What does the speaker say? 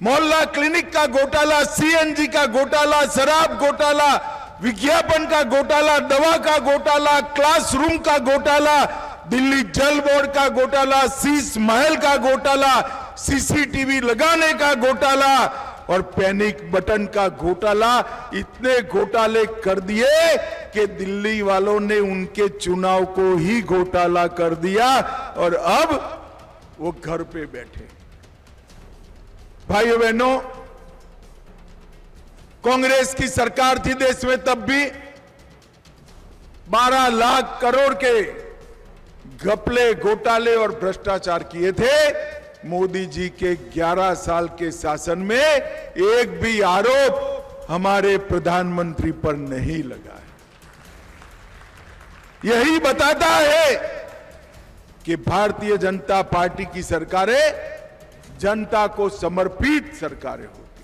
मोहल्ला क्लिनिक का घोटाला, सीएनजी का घोटाला, शराब घोटाला, विज्ञापन का घोटाला, दवा का घोटाला, क्लासरूम का घोटाला, दिल्ली जल बोर्ड का घोटाला, शीश महल का घोटाला, सीसीटीवी लगाने का घोटाला और पैनिक बटन का घोटाला। इतने घोटाले कर दिए कि दिल्ली वालों ने उनके चुनाव को ही घोटाला कर दिया और अब वो घर पे बैठे। भाइयों बहनों, कांग्रेस की सरकार थी देश में तब भी 12 लाख करोड़ के घपले, घोटाले और भ्रष्टाचार किए थे। मोदी जी के 11 साल के शासन में एक भी आरोप हमारे प्रधानमंत्री पर नहीं लगा है। यही बताता है कि भारतीय जनता पार्टी की सरकारें जनता को समर्पित सरकारें होती।